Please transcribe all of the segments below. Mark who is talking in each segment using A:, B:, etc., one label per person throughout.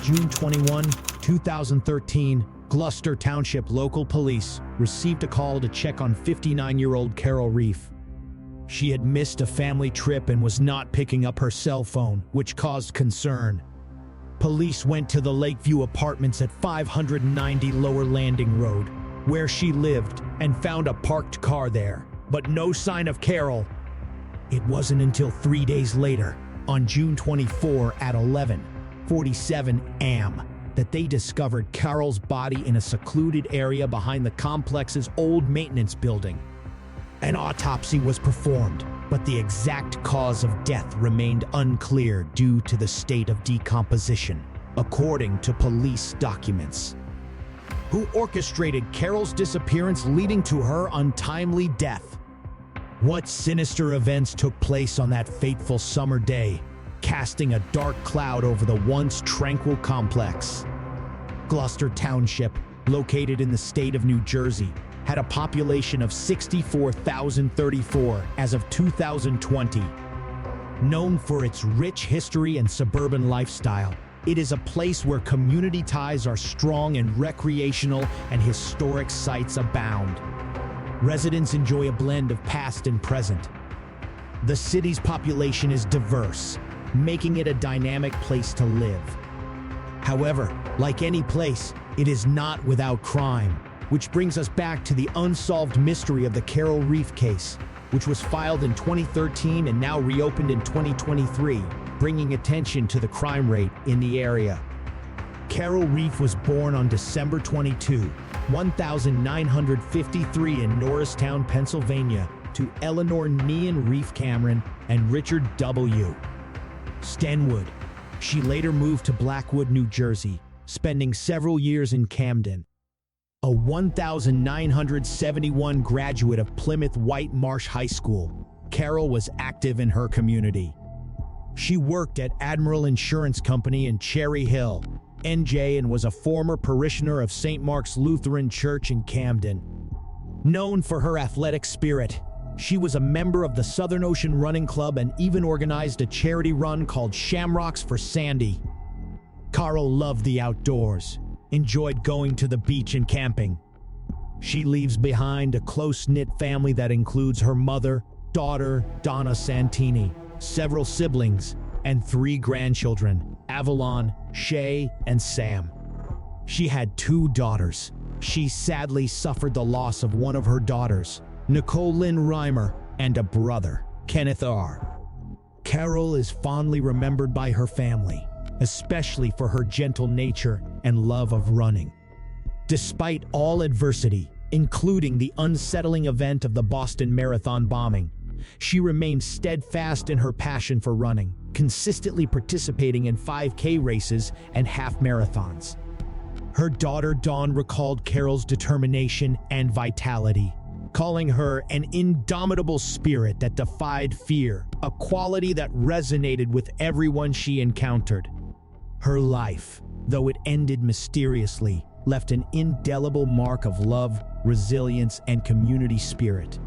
A: June 21, 2013, Gloucester Township local police received a call to check on 59-year-old Carol Reiff. She had missed a family trip and was not picking up her cell phone, which caused concern. Police went to the Lakeview Apartments at 590 Lower Landing Road, where she lived, and found a parked car there, but no sign of Carol. It wasn't until 3 days later, on June 24 at 11:47 a.m., that they discovered Carol's body in a secluded area behind the complex's old maintenance building. An autopsy was performed, but the exact cause of death remained unclear due to the state of decomposition, according to police documents. Who orchestrated Carol's disappearance leading to her untimely death? What sinister events took place on that fateful summer day, casting a dark cloud over the once tranquil complex? Gloucester Township, located in the state of New Jersey, had a population of 64,034 as of 2020. Known for its rich history and suburban lifestyle, it is a place where community ties are strong and recreational and historic sites abound. Residents enjoy a blend of past and present. The city's population is diverse, making it a dynamic place to live. However, like any place, it is not without crime, which brings us back to the unsolved mystery of the Carol Reiff case, which was filed in 2013 and now reopened in 2023, bringing attention to the crime rate in the area. Carol Reiff was born on December 22, 1953 in Norristown, Pennsylvania, to Eleanor Nean Reiff Cameron and Richard W. Stenwood. She later moved to Blackwood, New Jersey, spending several years in Camden. A 1971 graduate of Plymouth White Marsh High School, Carol was active in her community. She worked at Admiral Insurance Company in Cherry Hill, NJ, and was a former parishioner of St. Mark's Lutheran Church in Camden. Known for her athletic spirit, she was a member of the Southern Ocean Running Club and even organized a charity run called Shamrocks for Sandy. Carol loved the outdoors, enjoyed going to the beach and camping. She leaves behind a close-knit family that includes her mother, daughter, Donna Santini, several siblings, and 3 grandchildren, Avalon, Shay, and Sam. She had 2 daughters. She sadly suffered the loss of one of her daughters, Nicole Lynn Reimer, and a brother, Kenneth R. Carol is fondly remembered by her family, especially for her gentle nature and love of running. Despite all adversity, including the unsettling event of the Boston Marathon bombing, she remained steadfast in her passion for running, consistently participating in 5K races and half marathons. Her daughter Dawn recalled Carol's determination and vitality, calling her an indomitable spirit that defied fear, a quality that resonated with everyone she encountered. Her life, though it ended mysteriously, left an indelible mark of love, resilience, and community spirit.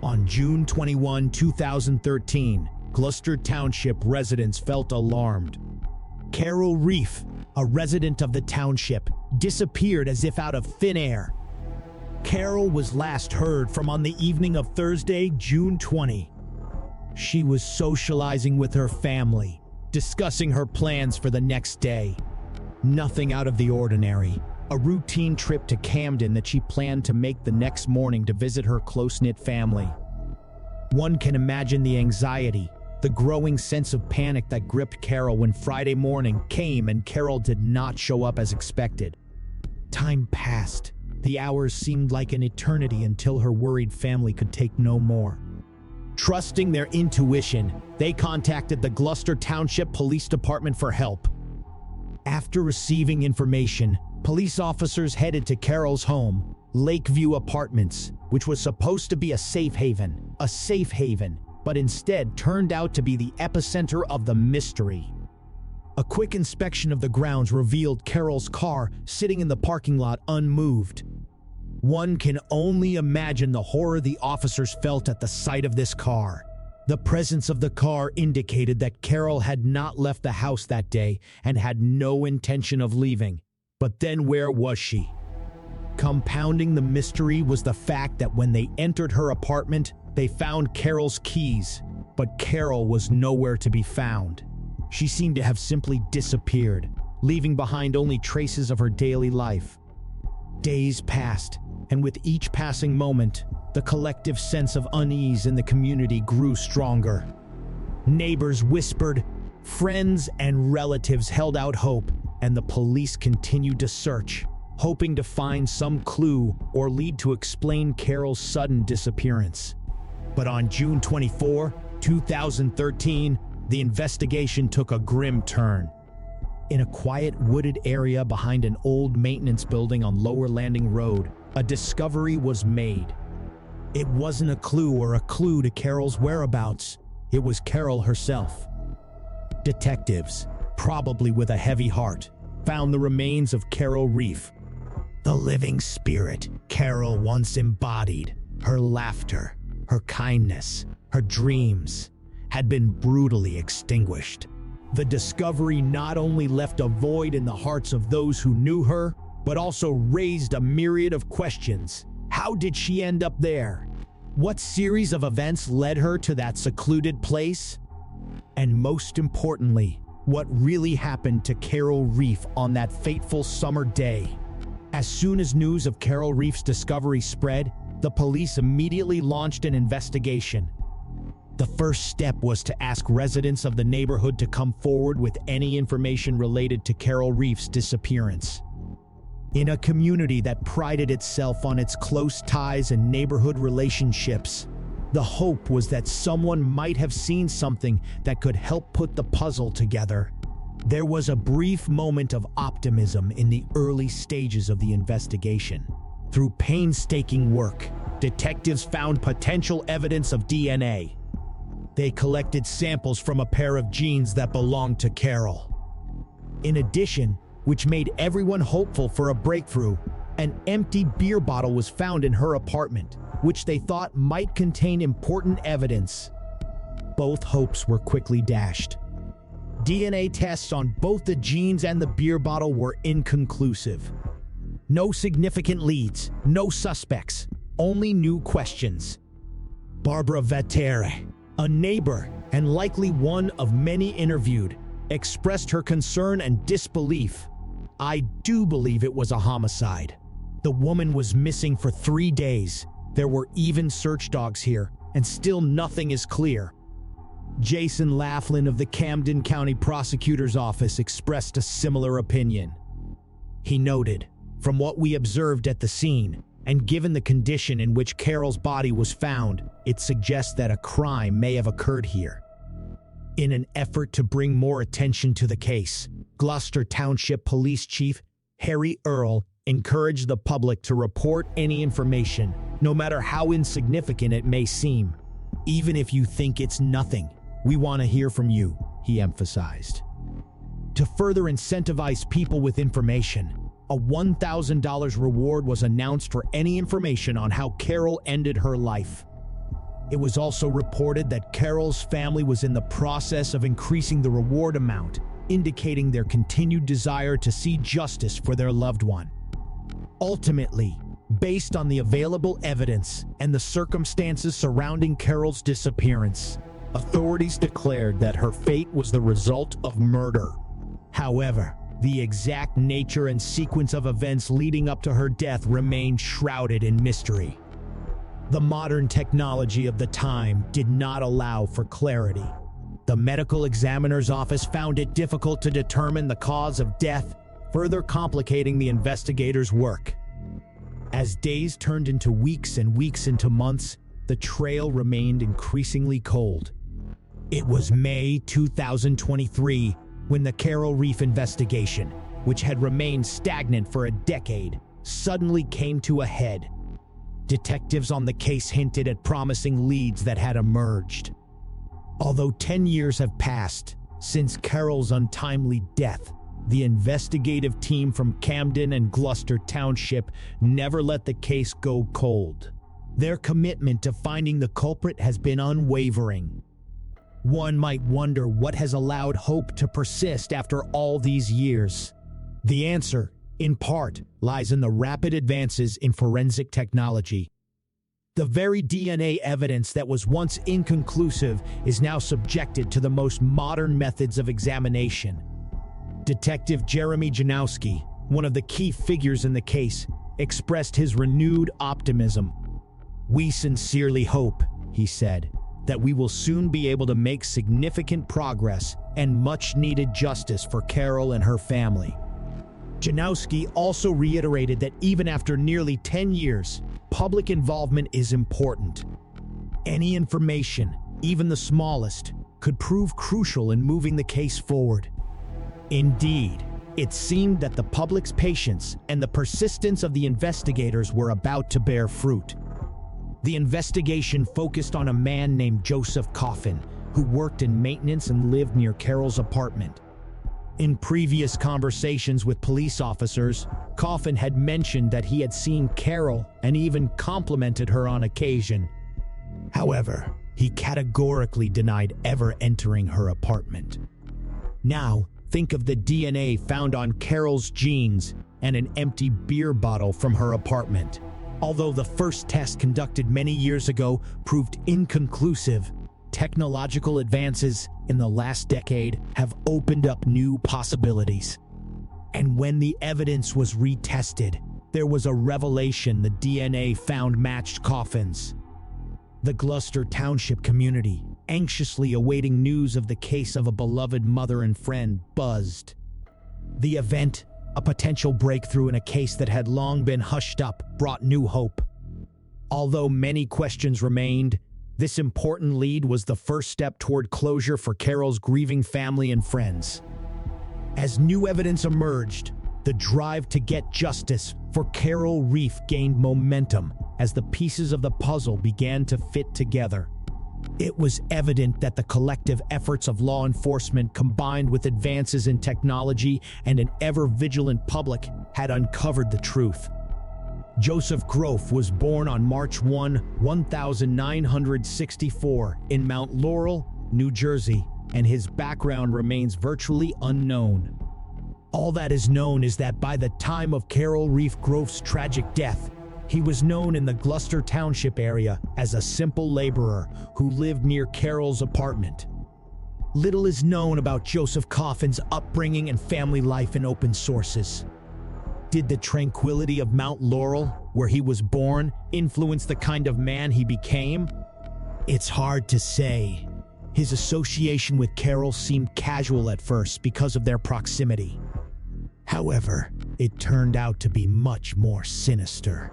A: On June 21, 2013, Gloucester Township residents felt alarmed. Carol Reiff, a resident of the township, disappeared as if out of thin air. Carol was last heard from on the evening of Thursday, June 20. She was socializing with her family, discussing her plans for the next day. Nothing out of the ordinary, a routine trip to Camden that she planned to make the next morning to visit her close-knit family. One can imagine the anxiety, the growing sense of panic that gripped Carol when Friday morning came and Carol did not show up as expected. Time passed. The hours seemed like an eternity until her worried family could take no more. Trusting their intuition, they contacted the Gloucester Township Police Department for help. After receiving information, police officers headed to Carol's home, Lakeview Apartments, which was supposed to be a safe haven, but instead turned out to be the epicenter of the mystery. A quick inspection of the grounds revealed Carol's car sitting in the parking lot unmoved. One can only imagine the horror the officers felt at the sight of this car. The presence of the car indicated that Carol had not left the house that day and had no intention of leaving. But then where was she? Compounding the mystery was the fact that when they entered her apartment, they found Carol's keys, but Carol was nowhere to be found. She seemed to have simply disappeared, leaving behind only traces of her daily life. Days passed, and with each passing moment, the collective sense of unease in the community grew stronger. Neighbors whispered, friends and relatives held out hope, and the police continued to search, hoping to find some clue or lead to explain Carol's sudden disappearance. But on June 24, 2013, the investigation took a grim turn. In a quiet wooded area behind an old maintenance building on Lower Landing Road, a discovery was made. It wasn't a clue to Carol's whereabouts. It was Carol herself. Detectives, probably with a heavy heart, found the remains of Carol Reiff, the living spirit Carol once embodied. Her laughter, her kindness, her dreams had been brutally extinguished. The discovery not only left a void in the hearts of those who knew her, but also raised a myriad of questions. How did she end up there? What series of events led her to that secluded place? And most importantly, what really happened to Carol Reiff on that fateful summer day? As soon as news of Carol Reiff's discovery spread, the police immediately launched an investigation. The first step was to ask residents of the neighborhood to come forward with any information related to Carol Reiff's disappearance. In a community that prided itself on its close ties and neighborhood relationships, the hope was that someone might have seen something that could help put the puzzle together. There was a brief moment of optimism in the early stages of the investigation. Through painstaking work, detectives found potential evidence of DNA. They collected samples from a pair of jeans that belonged to Carol. In addition, which made everyone hopeful for a breakthrough, an empty beer bottle was found in her apartment, which they thought might contain important evidence. Both hopes were quickly dashed. DNA tests on both the jeans and the beer bottle were inconclusive. No significant leads, no suspects, only new questions. Barbara Vettere, a neighbor and likely one of many interviewed, expressed her concern and disbelief. "I do believe it was a homicide. The woman was missing for 3 days. There were even search dogs here, and still nothing is clear." Jason Laughlin of the Camden County Prosecutor's Office expressed a similar opinion. He noted, "From what we observed at the scene, and given the condition in which Carol's body was found, it suggests that a crime may have occurred here." In an effort to bring more attention to the case, Gloucester Township Police Chief Harry Earle encouraged the public to report any information, no matter how insignificant it may seem. "Even if you think it's nothing, we want to hear from you," he emphasized. To further incentivize people with information, a $1,000 reward was announced for any information on how Carol ended her life. It was also reported that Carol's family was in the process of increasing the reward amount, indicating their continued desire to see justice for their loved one. Ultimately, based on the available evidence and the circumstances surrounding Carol's disappearance, authorities declared that her fate was the result of murder. However, the exact nature and sequence of events leading up to her death remained shrouded in mystery. The modern technology of the time did not allow for clarity. The medical examiner's office found it difficult to determine the cause of death, further complicating the investigators' work. As days turned into weeks and weeks into months, the trail remained increasingly cold. It was May 2023 when the Carol Reiff investigation, which had remained stagnant for a decade, suddenly came to a head. Detectives on the case hinted at promising leads that had emerged. Although 10 years have passed since Carol's untimely death, the investigative team from Camden and Gloucester Township never let the case go cold. Their commitment to finding the culprit has been unwavering. One might wonder what has allowed hope to persist after all these years. The answer, in part, lies in the rapid advances in forensic technology. The very DNA evidence that was once inconclusive is now subjected to the most modern methods of examination. Detective Jeremy Janowski, one of the key figures in the case, expressed his renewed optimism. "We sincerely hope," he said, "that we will soon be able to make significant progress and much-needed justice for Carol and her family." Janowski also reiterated that even after nearly 10 years, public involvement is important. Any information, even the smallest, could prove crucial in moving the case forward. Indeed, it seemed that the public's patience and the persistence of the investigators were about to bear fruit. The investigation focused on a man named Joseph Coffin, who worked in maintenance and lived near Carol's apartment. In previous conversations with police officers, Coffin had mentioned that he had seen Carol and even complimented her on occasion. However, he categorically denied ever entering her apartment. Now, think of the DNA found on Carol's jeans and an empty beer bottle from her apartment. Although the first test conducted many years ago proved inconclusive, technological advances in the last decade have opened up new possibilities. And when the evidence was retested, there was a revelation: the DNA found matched Coffin's. The Gloucester Township community, anxiously awaiting news of the case of a beloved mother and friend, buzzed. The event, a potential breakthrough in a case that had long been hushed up, brought new hope. Although many questions remained, this important lead was the first step toward closure for Carol's grieving family and friends. As new evidence emerged, the drive to get justice for Carol Reiff gained momentum as the pieces of the puzzle began to fit together. It was evident that the collective efforts of law enforcement, combined with advances in technology and an ever-vigilant public, had uncovered the truth. Joseph Groff was born on March 1, 1964, in Mount Laurel, New Jersey, and his background remains virtually unknown. All that is known is that by the time of Carol Reiff Groff's tragic death, he was known in the Gloucester Township area as a simple laborer who lived near Carol's apartment. Little is known about Joseph Coffin's upbringing and family life in open sources. Did the tranquility of Mount Laurel, where he was born, influence the kind of man he became? It's hard to say. His association with Carol seemed casual at first because of their proximity. However, it turned out to be much more sinister.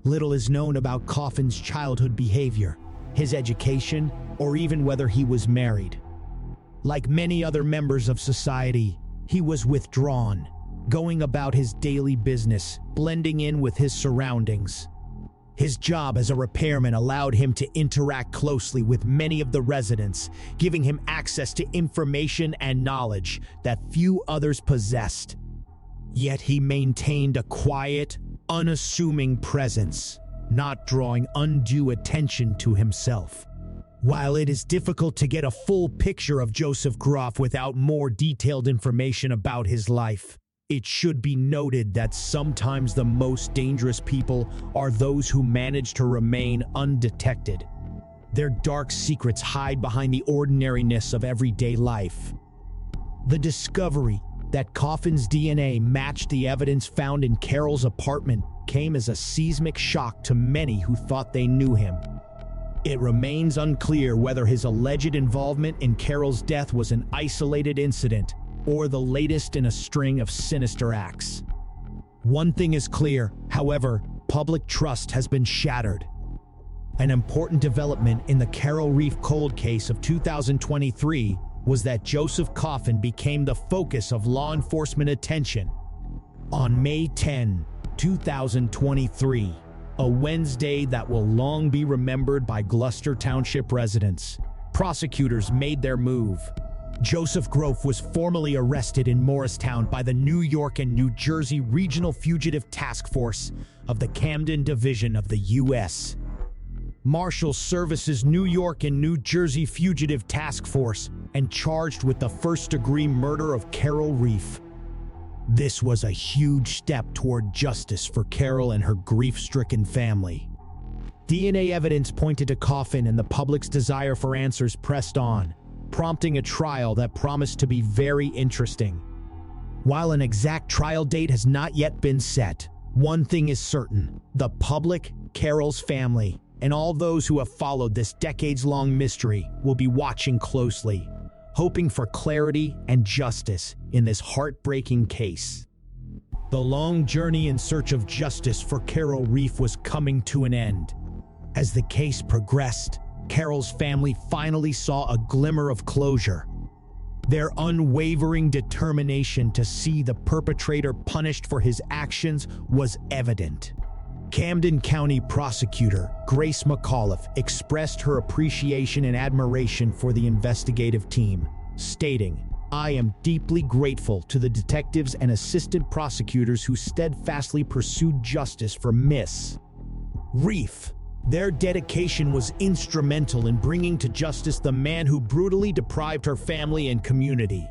A: Little is known about Coffin's childhood behavior, his education, or even whether he was married. Like many other members of society, he was withdrawn, going about his daily business, blending in with his surroundings. His job as a repairman allowed him to interact closely with many of the residents, giving him access to information and knowledge that few others possessed. Yet he maintained a quiet, unassuming presence, not drawing undue attention to himself. While it is difficult to get a full picture of Joseph Groff without more detailed information about his life, it should be noted that sometimes the most dangerous people are those who manage to remain undetected. Their dark secrets hide behind the ordinariness of everyday life. The discovery that Coffin's DNA matched the evidence found in Carol's apartment came as a seismic shock to many who thought they knew him. It remains unclear whether his alleged involvement in Carol's death was an isolated incident or the latest in a string of sinister acts. One thing is clear, however: public trust has been shattered. An important development in the Carol Reiff cold case of 2023 was that Joseph Coffin became the focus of law enforcement attention. On May 10, 2023, a Wednesday that will long be remembered by Gloucester Township residents, prosecutors made their move. Joseph Groff was formally arrested in Morristown by the New York and New Jersey Regional Fugitive Task Force of the Camden Division of the U.S. Marshal Service's New York and New Jersey Fugitive Task Force, and charged with the first-degree murder of Carol Reiff. This was a huge step toward justice for Carol and her grief-stricken family. DNA evidence pointed to Coffin, and the public's desire for answers pressed on, prompting a trial that promised to be very interesting. While an exact trial date has not yet been set, one thing is certain: the public, Carol's family, and all those who have followed this decades-long mystery will be watching closely, hoping for clarity and justice in this heartbreaking case. The long journey in search of justice for Carol Reiff was coming to an end. As the case progressed, Carol's family finally saw a glimmer of closure. Their unwavering determination to see the perpetrator punished for his actions was evident. Camden County Prosecutor Grace McAuliffe expressed her appreciation and admiration for the investigative team, stating, "I am deeply grateful to the detectives and assistant prosecutors who steadfastly pursued justice for Miss Reiff. Their dedication was instrumental in bringing to justice the man who brutally deprived her family and community."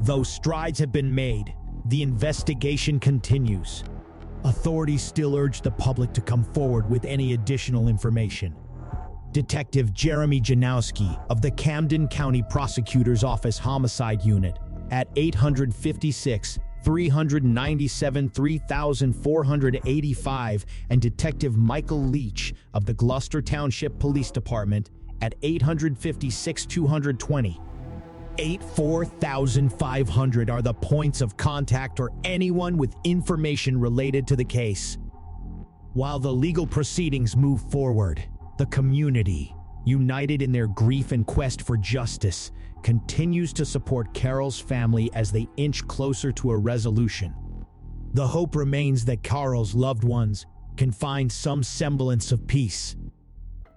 A: Though strides have been made, the investigation continues. Authorities still urge the public to come forward with any additional information. Detective Jeremy Janowski of the Camden County Prosecutor's Office Homicide Unit at 857-397-3485, and Detective Michael Leach of the Gloucester Township Police Department at 856-220. 84500 are the points of contact or anyone with information related to the case. While the legal proceedings move forward, the community, united in their grief and quest for justice, continues to support Carol's family as they inch closer to a resolution. The hope remains that Carol's loved ones can find some semblance of peace.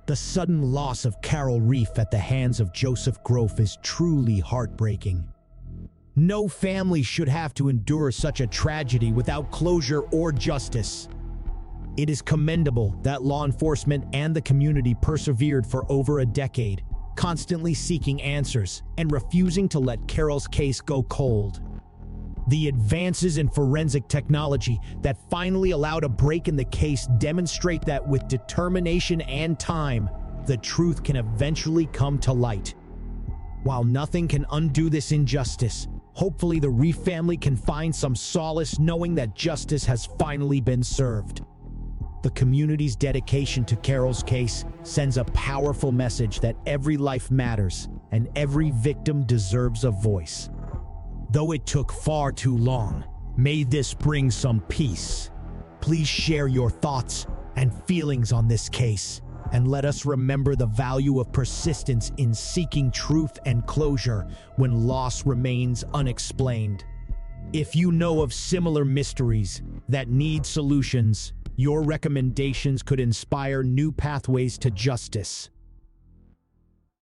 A: The sudden loss of Carol Reiff at the hands of Joseph Groff is truly heartbreaking. No family should have to endure such a tragedy without closure or justice. It is commendable that law enforcement and the community persevered for over a decade, constantly seeking answers and refusing to let Carol's case go cold. The advances in forensic technology that finally allowed a break in the case demonstrate that with determination and time, the truth can eventually come to light. While nothing can undo this injustice, hopefully the Reiff family can find some solace knowing that justice has finally been served. The community's dedication to Carol's case sends a powerful message that every life matters and every victim deserves a voice. Though it took far too long, may this bring some peace. Please share your thoughts and feelings on this case, and let us remember the value of persistence in seeking truth and closure when loss remains unexplained. If you know of similar mysteries that need solutions, your recommendations could inspire new pathways to justice.